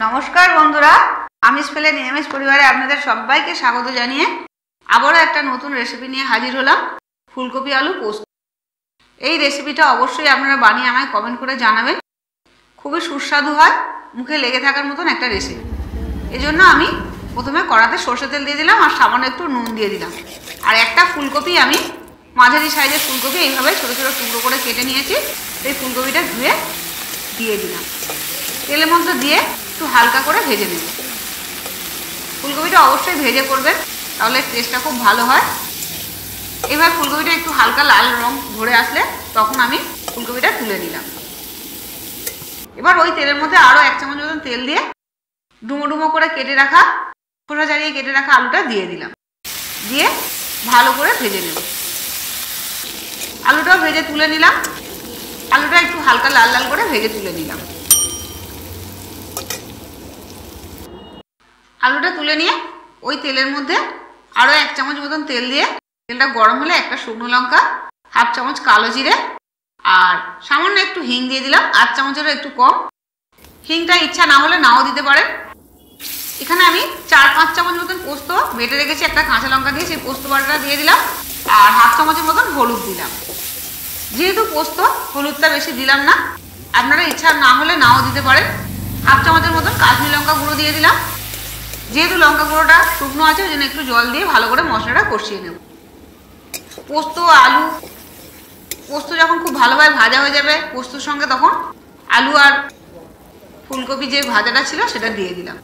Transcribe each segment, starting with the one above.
নমস্কার বন্ধুরা, আমিষ ফেলে নিরামিষ পরিবারে আপনাদের সবাইকে স্বাগত জানিয়ে আবারও একটা নতুন রেসিপি নিয়ে হাজির হলাম। ফুলকপি আলু পোস্ত। এই রেসিপিটা অবশ্যই আপনারা বানিয়ে আমায় কমেন্ট করে জানাবেন। খুবই সুস্বাদু হয়, মুখে লেগে থাকার মতন একটা রেসিপি। এজন্য আমি প্রথমে কড়াতে সরষে তেল দিয়ে দিলাম আর সামান্য একটু নুন দিয়ে দিলাম। আর একটা ফুলকপি আমি মাঝারি সাইজের ফুলকপি এইভাবে ছোটো ছোটো টুকরো করে কেটে নিয়েছি। এই ফুলকপিটা ধুয়ে দিয়ে দিলাম। তেলের মধ্যে দিয়ে একটু হালকা করে ভেজে নেব। ফুলকপিটা অবশ্যই ভেজে করবেন, তাহলে টেস্টটা খুব ভালো হয়। এবার ফুলকপিটা একটু হালকা লাল রং ধরে আসলে তখন আমি ফুলকপিটা তুলে নিলাম। এবার ওই তেলের মধ্যে আরও 1 চামচ মতন তেল দিয়ে ডুমো ডুমো করে কেটে রাখা খোসা ছাড়িয়ে কেটে রাখা আলুটা দিয়ে দিলাম। দিয়ে ভালো করে ভেজে নেব। আলুটাও ভেজে তুলে নিলাম। আলুটা একটু হালকা লাল লাল করে ভেজে তুলে নিলাম। আলুটা তুলে নিয়ে ওই তেলের মধ্যে আরও 1 চামচ মতন তেল দিয়ে তেলটা গরম হলে একটা শুকনো লঙ্কা, 1/2 চামচ কালো জিরে আর সামান্য একটু হিং দিয়ে দিলাম। 8 চামচেরও একটু কম। হিংটা ইচ্ছা না হলে নাও দিতে পারেন। এখানে আমি 4-5 চামচ মতন পোস্ত বেটে রেখেছি, একটা কাঁচা লঙ্কা দিয়ে সেই পোস্ত বাটাটা দিয়ে দিলাম আর 1/2 চামচের মতন হলুদ দিলাম। যেহেতু পোস্ত, হলুদটা বেশি দিলাম না, আপনারা ইচ্ছা না হলে নাও দিতে পারেন। 1/2 চামচের মতন কাশ্মীরি লঙ্কা গুঁড়ো দিয়ে দিলাম। যেহেতু লঙ্কা গুঁড়োটা শুকনো আছে ওই জন্য একটু জল দিয়ে ভালো করে মশলাটা কষিয়ে নেব। পোস্ত যখন খুব ভালোভাবে ভাজা হয়ে যাবে পোস্তর সঙ্গে, তখন আলু আর ফুলকপি যে ভাজাটা ছিল সেটা দিয়ে দিলাম।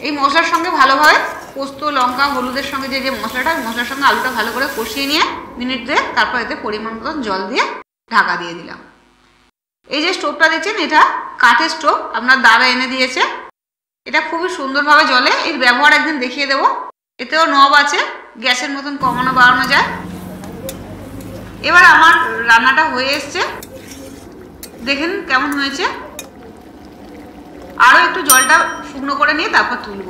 এই মশলার সঙ্গে ভালোভাবে পোস্ত, লঙ্কা, হলুদের সঙ্গে যে মশলাটা, মশলার সঙ্গে আলুটা ভালো করে কষিয়ে নিয়ে মিনিট 2 তারপর এতে পরিমাণ মতন জল দিয়ে ঢাকা দিয়ে দিলাম। এই যে স্টোভটা দেখছেন, এটা কাঠের স্টোভ, আপনার দাদা এনে দিয়েছে। এটা খুবই সুন্দরভাবে জ্বলে। এর ব্যবহার একদিন দেখিয়ে দেবো। এতেও নব আছে, গ্যাসের মতন কমানো বাড়ানো যায়। এবার আমার রান্নাটা হয়ে এসছে, দেখেন কেমন হয়েছে। আরও একটু জলটা শুকনো করে নিয়ে তারপর তুলব।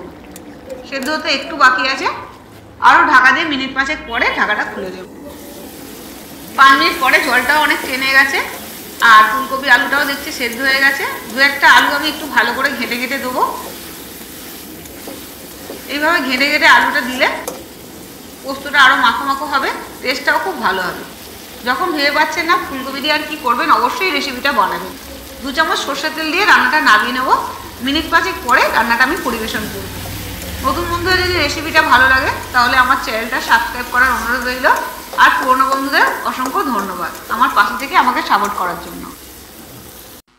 সেদ্ধ হতে একটু বাকি আছে। আরও ঢাকা দিয়ে মিনিট 5 পরে ঢাকাটা খুলে দেব। 5 মিনিট পরে জলটাও অনেক টেনে গেছে আর ফুলকপি আলুটাও দেখছি সেদ্ধ হয়ে গেছে। 2-1টা আলু আমি একটু ভালো করে ঘেঁটে ঘেঁটে দেবো। এইভাবে ঘেঁটে ঘেঁটে আলুটা দিলে পোস্তটা আরও মাখো মাখো হবে, টেস্টটাও খুব ভালো হবে। যখন ভেবে পাচ্ছেন না ফুলকপি দিয়ে আর কি করবেন, অবশ্যই রেসিপিটা বানাবেন। 2 চামচ সর্ষের তেল দিয়ে রান্নাটা নামিয়ে নেব। মিনিট 5 পরে রান্নাটা আমি পরিবেশন করব। নতুন বন্ধুদের যদি রেসিপিটা ভালো লাগে তাহলে আমার চ্যানেলটা সাবস্ক্রাইব করার অনুরোধ রইল। আর পুরনো বন্ধুদের অসংখ্য ধন্যবাদ আমার পাশে থেকে আমাকে সাপোর্ট করার জন্য।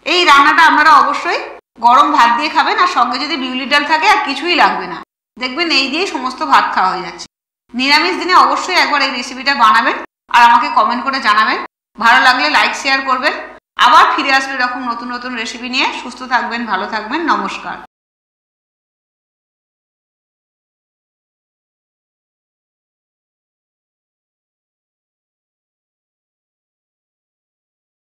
এই রান্নাটা আপনারা অবশ্যই গরম ভাত দিয়ে খাবেন, আর সঙ্গে যদি বিউলির ডাল থাকে আর কিছুই লাগবে না। দেখবেন এই দিয়েই সমস্ত ভাত খাওয়া হয়ে যাচ্ছে। নিরামিষ দিনে অবশ্যই একবার এই রেসিপিটা বানাবেন আর আমাকে কমেন্ট করে জানাবেন। ভালো লাগলে লাইক শেয়ার করবেন। আবার ফিরে আসবে এরকম নতুন নতুন রেসিপি নিয়ে। সুস্থ থাকবেন, ভালো থাকবেন। নমস্কার।